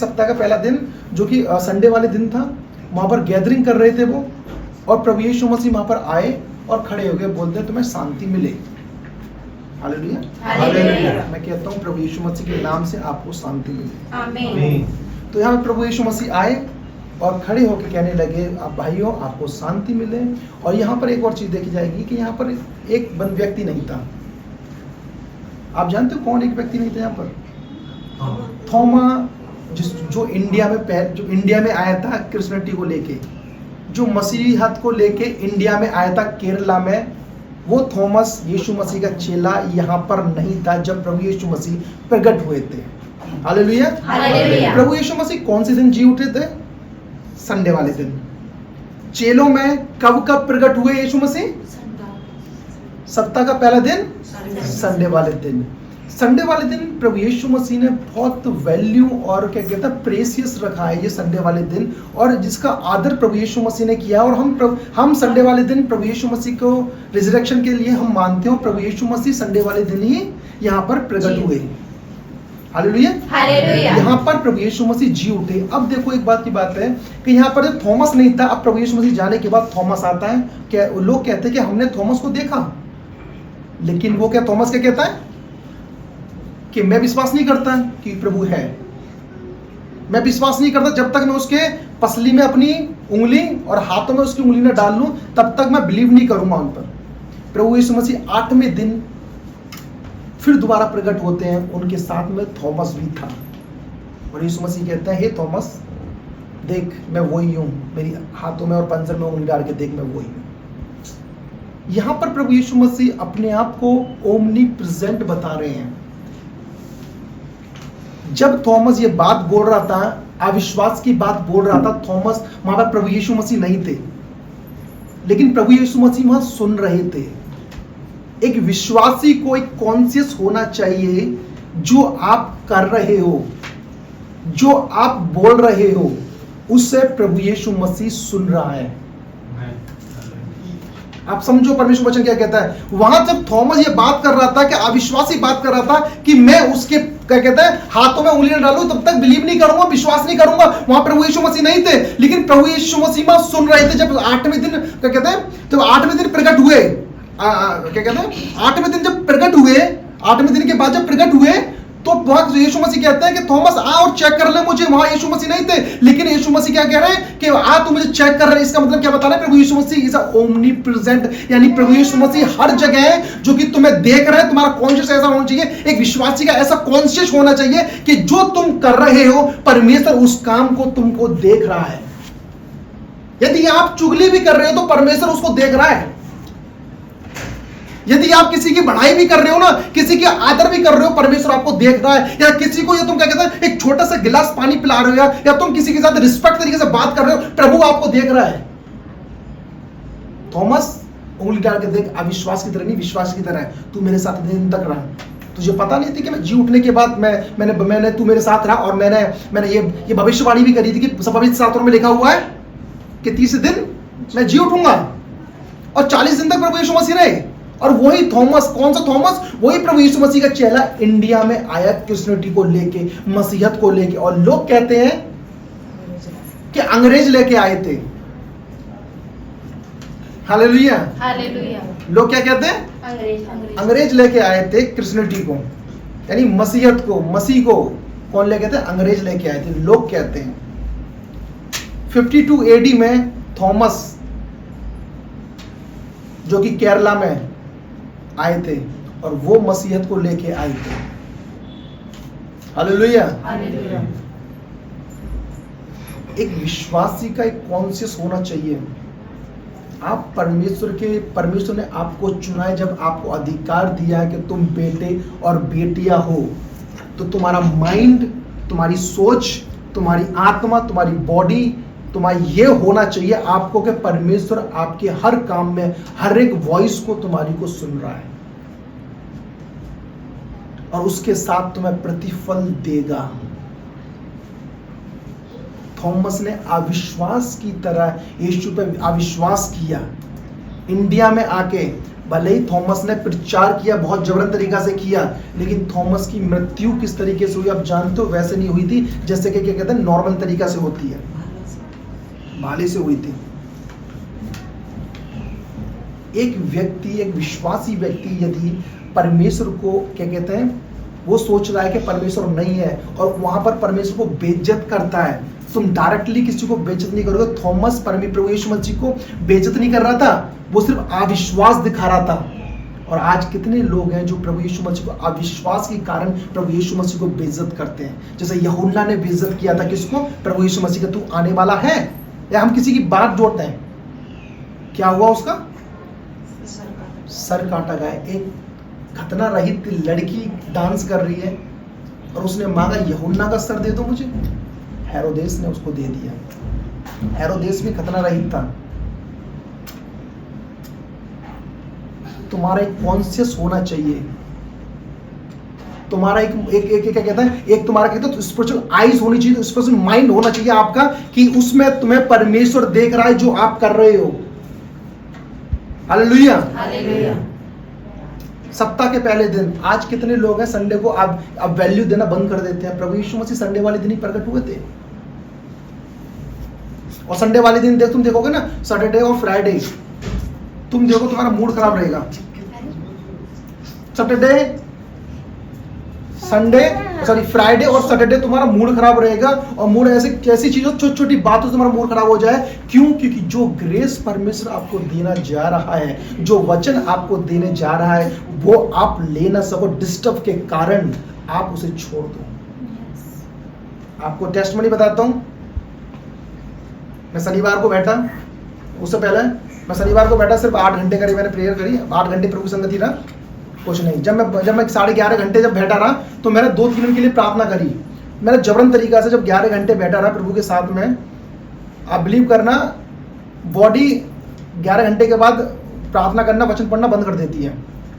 सप्ताह का पहला दिन जो कि संडे वाले दिन था, वहां पर गैदरिंग कर रहे थे वो, और प्रभु यीशु मसीह वहां पर आए और खड़े हो गए, बोलते हैं तुम्हें शांति मिले। Hallelujah, hallelujah. मैं कहता हूँ प्रभु यीशु मसीह के नाम से आपको शांति मिले, आमीन। तो यहाँ प्रभु यीशु मसीह आए और खड़े होकर कहने लगे, आप भाइयों आपको शांति मिले। और यहाँ पर एक और चीज देखी जाएगी कि यहाँ पर एक व्यक्ति नहीं था। आप जानते हो कौन एक व्यक्ति नहीं था यहाँ पर? थोमा, जो इंडिया में आया था क्रिश्चियनिटी को लेके, जो मसीहत को लेके इंडिया में आया था केरला में, वो थॉमस यीशु मसीह का चेला यहाँ पर नहीं था जब प्रभु यीशु मसीह प्रकट हुए थे। Hallelujah, hallelujah. प्रभु यीशु मसीह कौन से दिन जी उठे थे? संडे वाले दिन। चेलों में कब प्रकट हुए यीशु मसीह? सप्ताह का पहला दिन, संडे वाले दिन। संडे वाले दिन प्रभु यीशु मसीह ने बहुत वैल्यू और क्या कहता है प्रेसियस रखा है ये संडे वाले दिन, और जिसका आदर प्रभु यीशु मसीह ने किया। और हम संडे वाले दिन प्रभु यीशु मसीह को रिजरेक्शन के लिए हम मानते हो। प्रभु यीशु मसीह संडे वाले दिन ही यहाँ पर प्रकट हुए। Hallelujah, hallelujah. यहाँ पर प्रभु यीशु मसीह जी उठे। अब देखो एक बात की बात है कि यहाँ पर थॉमस नहीं था। अब प्रभु यीशु मसीह जाने के बाद थॉमस आता है। क्या लोग कहते हैं कि हमने थॉमस को देखा, लेकिन वो क्या थॉमस क्या कहता है कि मैं विश्वास नहीं करता कि प्रभु है। मैं विश्वास नहीं करता जब तक मैं उसके पसली में अपनी उंगली और हाथों में उसकी उंगली न डाल लूं, तब तक मैं बिलीव नहीं करूंगा उन पर। प्रभु यीशु मसीह 8वें दिन फिर दोबारा प्रकट होते हैं, उनके साथ में थॉमस भी था। और यीशु मसीह कहते हैं, हे थॉमस देख मैं वही हूं, मेरी हाथों में और पंजर में उंगली डाल के देख मैं वही हूं। यहां पर प्रभु यीशु मसीह अपने आप को ओमनी प्रेजेंट बता रहे हैं। जब थॉमस ये बात बोल रहा था, अविश्वास की बात बोल रहा था, थॉमस वहां पर प्रभु यीशु मसीह नहीं थे, लेकिन प्रभु यीशु मसीह वहां सुन रहे थे। एक विश्वासी को एक कॉन्शियस होना चाहिए, जो आप कर रहे हो, जो आप बोल रहे हो, उससे प्रभु यीशु मसीह सुन रहा है। आप समझो परमेश्वर वचन क्या कहता है। वहां जब थॉमस ये बात कर रहा था कि अविश्वासी बात कर रहा था कि मैं उसके क्या कहता है हाथों में उंगली डालूं तब तक बिलीव नहीं करूंगा, विश्वास नहीं करूंगा, वहां प्रभु यीशु मसीह नहीं थे, लेकिन प्रभु यीशु मसीह सुन रहे थे। जब 8वें दिन क्या कहते हैं, जब 8वें दिन प्रकट हुए, क्या कहते हैं 8वें दिन जब प्रकट हुए, 8वें दिन के बाद जब प्रकट हुए, तो वहां यीशु मसीह कहते हैं कि थॉमस आ और चेक कर ले मुझे। वहां यीशु मसीह नहीं थे, लेकिन यीशु मसीह क्या कह रहे हैं कि आ तू मुझे चेक कर रहे हैं। इसका मतलब क्या बता रहे हैं? प्रभु यीशु मसीह इज ओमनी प्रेजेंट, यानी प्रभु यीशु मसीह हर जगह है, जो कि तुम्हें देख रहे हैं। तुम्हारा कॉन्शियस ऐसा होना चाहिए, एक विश्वासी का ऐसा कॉन्शियस होना चाहिए कि जो तुम कर रहे हो, परमेश्वर उस काम को तुमको देख रहा है। यदि आप चुगली भी कर रहे हो तो परमेश्वर उसको देख रहा है। यदि आप किसी की बढ़ाई भी कर रहे हो ना, किसी की आदर भी कर रहे हो, परमेश्वर आपको देख रहा है। या किसी को, या तुम क्या कहते हैं एक छोटा सा गिलास पानी पिला रहे हो, या तुम किसी के साथ रिस्पेक्ट तरीके से बात कर रहे हो, प्रभु आपको देख रहा है। थॉमस उंगली डाल के देख, अविश्वास की तरह नहीं विश्वास की तरह है। तू मेरे साथ दिन तक रहा, तुझे पता नहीं थी कि मैं जी उठने के बाद मैंने तू मेरे साथ रहा, और मैंने ये भविष्यवाणी भी करी थी कि पवित्र शास्त्रों में लिखा हुआ है कि 30 दिन मैं जी उठूंगा, और 40 दिन तक प्रभु यीशु मसीह रहे। और वही थॉमस, कौन सा थॉमस? वही प्रभु यीशु मसीह का चेला इंडिया में आया क्रिश्चियनिटी को लेके, मसीहत को लेके। और लोग कहते हैं कि अंग्रेज लेके आए थे। Hallelujah, hallelujah. लोग क्या कहते हैं? अंग्रेज लेके आए थे क्रिश्चियनिटी को, यानी मसीहत को, मसीह को कौन लेके थे? अंग्रेज लेके आए थे, लोग कहते हैं। 52 AD में थॉमस, जो कि केरला में आए थे, और वो मसीहत को लेके आए थे। Hallelujah, hallelujah. एक विश्वासी का एक कॉन्शियस होना चाहिए। आप परमेश्वर ने आपको चुना है, जब आपको अधिकार दिया है कि तुम बेटे और बेटियां हो, तो तुम्हारा माइंड, तुम्हारी सोच, तुम्हारी आत्मा, तुम्हारी बॉडी, तुम्हारा ये होना चाहिए आपको कि परमेश्वर आपके हर काम में, हर एक वॉइस को तुम्हारी को सुन रहा है, और उसके साथ तुम्हें प्रतिफल देगा। थॉमस ने अविश्वास की तरह यीशु पे अविश्वास किया। इंडिया में आके भले ही थॉमस ने प्रचार किया, बहुत जबरन तरीका से किया, लेकिन थॉमस की मृत्यु किस तरीके से हुई आप जानते हो? वैसे नहीं हुई थी जैसे कि क्या कहते हैं नॉर्मल तरीका से होती है, भाले से हुई थी। एक व्यक्ति, एक विश्वासी व्यक्ति यदि परमेश्वर को क्या कहते हैं वो सोच रहा है कि परमेश्वर नहीं है और वहां पर परमेश्वर को बेइज्जत करता है, तुम डायरेक्टली किसी को बेइज्जत नहीं करोगे। थॉमस प्रभु यीशु मसीह को बेइज्जत नहीं कर रहा था, वो सिर्फ अविश्वास दिखा रहा था। और आज कितने लोग हैं जो प्रभु यीशु मसीह को अविश्वास के कारण प्रभु यीशु मसीह को बेइज्जत करते हैं। जैसे यूहन्ना ने बेइज्जत किया था किसको? प्रभु यीशु मसीह का, तू आने वाला है। या हम किसी की बात जोड़ते हैं, क्या हुआ? उसका सर काटा गया। एक खतना रहित लड़की डांस कर रही है और उसने मांगा यूहन्ना का सर दे दो मुझे, हेरोदेस ने उसको दे दिया। हेरोदेस भी खतना रहित था। तुम्हारा एक कॉन्शियस होना चाहिए, तुम्हारा एक क्या कहता है, एक तुम्हारा कहता है स्पिरिचुअल आईज होनी चाहिए, स्पिरिचुअल माइंड होना चाहिए आपका कि उसमें तुम्हें परमेश्वर देख रहा है जो आप कर रहे हो। हालेलुया। हालेलुया। सप्ताह के पहले दिन, आज कितने लोग हैं संडे को अब वैल्यू देना बंद कर देते हैं। प्रभु यीशु मसीह संडे वाले दिन ही प्रकट हुए थे और संडे वाले दिन तुम देखोगे ना, सैटरडे और फ्राइडे तुम देखो तुम्हारा मूड खराब रहेगा। सैटरडे संडे सॉरी फ्राइडे और सैटरडे तुम्हारा मूड खराब रहेगा और मूड ऐसे कैसी चीजों छोटी छोटी बातों से तुम्हारा मूड खराब हो जाए। क्यों? क्योंकि जो ग्रेस परमेश्वर आपको देना जा रहा है, जो वचन आपको देने जा रहा है, वो आप ले ना सको डिस्टर्ब के कारण, आप उसे छोड़ दो। आपको टेस्टमनी बताता हूं। मैं शनिवार को बैठा, उससे पहले मैं शनिवार को बैठा, सिर्फ 8 घंटे करी मैंने प्रेयर करी, 8 घंटे प्रभु संगति रहा, कुछ नहीं। जब मैं 11.5 घंटे जब बैठा रहा तो मैंने 2-3 दिन के लिए प्रार्थना करी। मैंने जबरन तरीका से जब 11 घंटे बैठा रहा प्रभु के साथ में, आप बिलीव करना बॉडी 11 घंटे के बाद प्रार्थना करना, वचन पढ़ना बंद कर देती है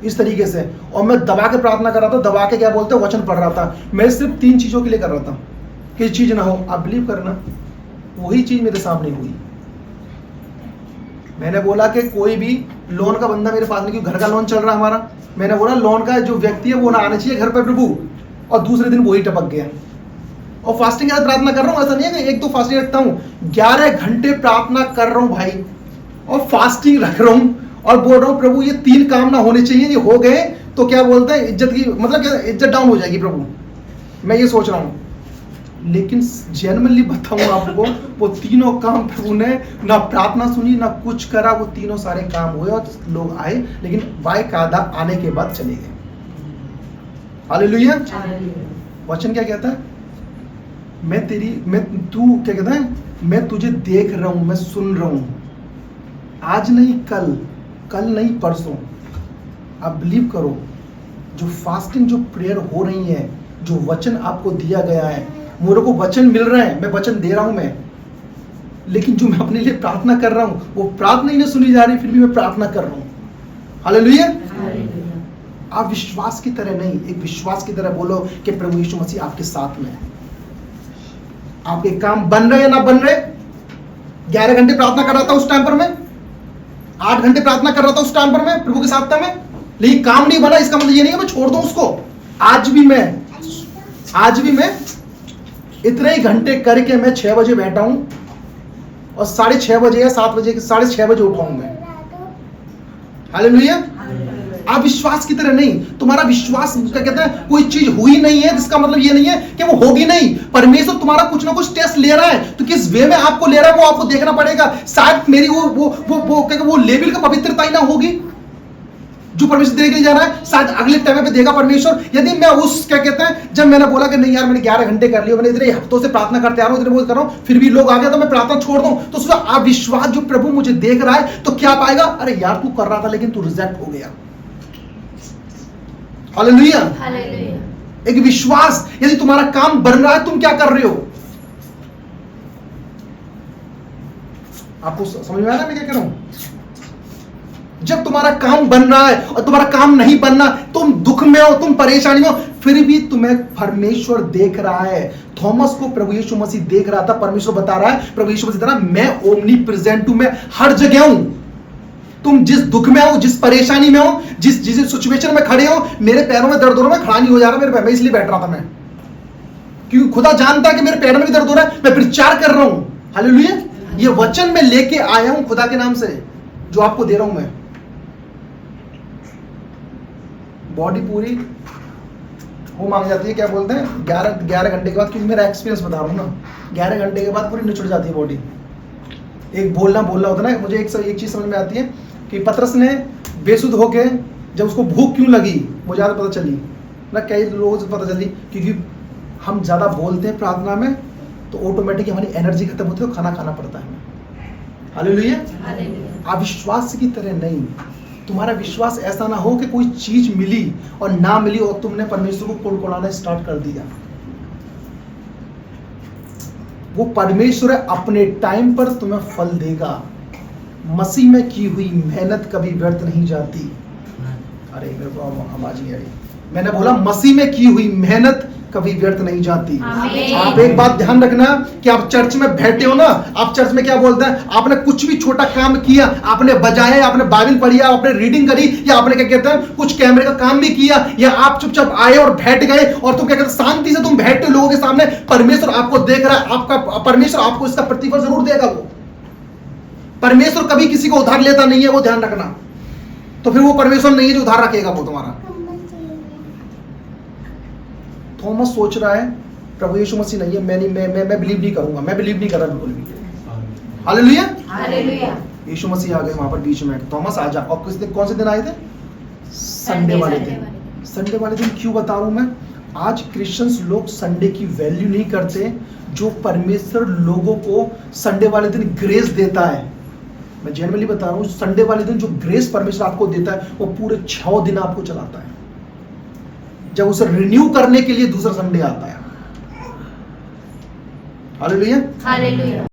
इस तरीके से। और मैं दबा के प्रार्थना कर रहा था, दबा के क्या बोलते हैं वचन पढ़ रहा था। मैं सिर्फ 3 चीजों के लिए कर रहा था कि चीज ना हो। आप बिलीव करना वही चीज मेरे सामने हुई। मैंने बोला कि कोई भी लोन का बंदा मेरे पास नहीं, क्योंकि घर का लोन चल रहा हमारा। मैंने बोला लोन का जो व्यक्ति है वो ना आना चाहिए घर पर प्रभु, और दूसरे दिन वही टपक गया। और फास्टिंग के साथ प्रार्थना कर रहा हूँ, ऐसा नहीं है कि 1-2 फास्टिंग रखता हूँ, 11 घंटे प्रार्थना कर रहा हूँ भाई, और फास्टिंग रख रहा हूँ और बोल रहा हूँ प्रभु ये 3 काम ना होने चाहिए, ये हो गए तो क्या बोलते हैं इज्जत की, मतलब क्या इज्जत डाउन हो जाएगी प्रभु, मैं ये सोच रहा हूँ। लेकिन जेन्युइनली बताऊं आपको, वो तीनों काम प्रभु ने ना प्रार्थना सुनी ना कुछ करा, वो तीनों सारे काम हुए और लोग आए, लेकिन बाकायदा आने के बाद चले गए। हालेलुया। वचन क्या कहता है? तू क्या कहता है, मैं तुझे देख रहा हूं, मैं सुन रहा हूं, आज नहीं कल नहीं परसों। आप बिलीव करो, जो फास्टिंग जो प्रेयर हो रही है, जो वचन आपको दिया गया है, मेरे को वचन मिल रहे हैं, मैं वचन दे रहा हूं मैं, लेकिन जो मैं अपने लिए प्रार्थना कर रहा हूं वो प्रार्थना ही नहीं सुनी जा रही, फिर भी मैं प्रार्थना कर रहा हूं। हालेलुया। आप विश्वास की तरह नहीं, एक विश्वास की तरह बोलो कि प्रभु यीशु मसीह आपके साथ में है। आपके काम बन रहे या ना बन रहे, 11 घंटे प्रार्थना कर रहा था उस टाइम पर, मैं 8 घंटे प्रार्थना कर रहा था उस टाइम पर मैं प्रभु के साथ था मैं, लेकिन काम नहीं बना, इसका मतलब ये नहीं है मैं छोड़ दूं उसको। आज भी मैं इतने ही घंटे करके मैं 6 बजे बैठा हूं और 6:30 बजे या 7 बजे 6:30 बजे उठाऊंगा। हालेलुया। आप विश्वास की तरह नहीं, तुम्हारा विश्वास क्या कहता है, कोई चीज हुई नहीं है इसका मतलब ये नहीं है कि वो होगी नहीं। परमेश्वर तुम्हारा कुछ ना कुछ टेस्ट ले रहा है, तो किस वे में आपको ले रहा है वो आपको देखना पड़ेगा। शायद मेरी वो लेवल का पवित्रता ही ना होगी जो परमेश्वर देने के लिए जा रहा है, शायद अगले टाइम पे देगा परमेश्वर। यदि मैं उस क्या कहते हैं, जब मैंने बोला कि नहीं यार मैंने 11 घंटे कर लिया, मैंने इतने हफ्तों से प्रार्थना करते आ रहा हूं, इतने वो कर रहा हूं, फिर भी लोग आ गए तो मैं प्रार्थना छोड़ दूं, तो उसका अविश्वास जो प्रभु मुझे देख रहा है तो क्या पाएगा, अरे यार तू कर रहा था लेकिन तू रिजेक्ट हो गया। हालेलुया। एक विश्वास, यदि तुम्हारा काम बन रहा है, तुम क्या कर रहे हो। आपको समझ में आया मैं क्या कह रहा हूं? जब तुम्हारा काम बन रहा है और तुम्हारा काम नहीं बनना, तुम दुख में हो, तुम परेशानी में हो, फिर भी तुम्हें परमेश्वर देख रहा है। थॉमस को प्रभु यीशु मसीह देख रहा था, परमेश्वर बता रहा है, प्रभु यीशु मसीह बता रहा है मैं ओमनी प्रेजेंट हूं, मैं हर जगह हूं। तुम जिस दुख में हो, जिस परेशानी में हो, जिस सिचुएशन में खड़े हो, मेरे पैरों में दर्द हो रहा है, मैं खड़ा नहीं हो जा रहा मेरे पैर में, इसलिए बैठ रहा था मैं, क्योंकि खुदा जानता है कि मेरे पैर में भी दर्द हो रहा है, मैं प्रचार कर रहा हूं। हालेलुया। ये वचन मैं लेके आया हूं खुदा के नाम से, जो आपको दे रहा हूं मैं। बॉडी पूरी वो मांग जाती है, क्या बोलते हैं, 11 घंटे के बाद, क्योंकि मेरा एक्सपीरियंस बता रहा हूं ना, 11 घंटे के बाद पूरी निचुड़ जाती है बॉडी। एक बोलना होता है ना। मुझे एक चीज समझ में आती है कि पतरस ने बेसुध होके, जब उसको भूख क्यों लगी वो ज्यादा पता चली ना, कई लोगों से पता चली, क्योंकि हम ज्यादा बोलते हैं प्रार्थना में तो ऑटोमेटिक हमारी एनर्जी खत्म होती है और खाना खाना पड़ता है। हालेलुया। अविश्वास की तरह नहीं, तुम्हारा विश्वास ऐसा ना हो कि कोई चीज मिली और ना मिली और तुमने परमेश्वर को कुड़कुड़ाना स्टार्ट कर दिया। वो परमेश्वर अपने टाइम पर तुम्हें फल देगा। मसीह में की हुई मेहनत कभी व्यर्थ नहीं जाती। अरे मेरे को आवाज नहीं आई। मैंने बोला मसीह में की हुई मेहनत कभी व्यर्थ नहीं जाती। आप एक बात ध्यान रखना कि आप चर्च में बैठे हो ना, आप चर्च में क्या बोलते हैं, आपने कुछ भी छोटा काम किया, आपने बजाया, आपने बाइबल पढ़ी, आपने रीडिंग करी, या आपने क्या कहते हैं कुछ कैमरे का काम भी किया, या आप चुपचाप आए और बैठ गए और तुम क्या कहते हैं शांति से तुम बैठे लोगों के सामने, परमेश्वर आपको देख रहा है, आपका परमेश्वर आपको इसका प्रतिफल जरूर देगा। वो परमेश्वर कभी किसी को उधार लेता नहीं है, वो ध्यान रखना। तो फिर वो परमेश्वर नहीं है जो उधार रखेगा वो तुम्हारा। थॉमस सोच रहा है प्रभु यीशु मसीह नहीं है, मैं बिलीव नहीं करूंगा, मैं बिलीव नहीं कर रहा बिल्कुल भी। हालेलुया। हालेलुया। यीशु मसीह आ गए वहां पर बीच में, थॉमस आ जा। और किस दिन, कौन से दिन आए थे? संडे वाले दिन। संडे वाले दिन क्यों बता रहा हूं मैं? आज क्रिश्चियंस लोग संडे की वैल्यू नहीं करते, जो परमेश्वर लोगों को संडे वाले दिन ग्रेस देता है। मैं जेन्युइनली बता रहा हूं, संडे वाले दिन जो ग्रेस परमेश्वर आपको देता है वो पूरे 6 दिन आपको चलाता है। जब उसे रिन्यू करने के लिए दूसरा संडे आता है। हालेलुया। हालेलुया।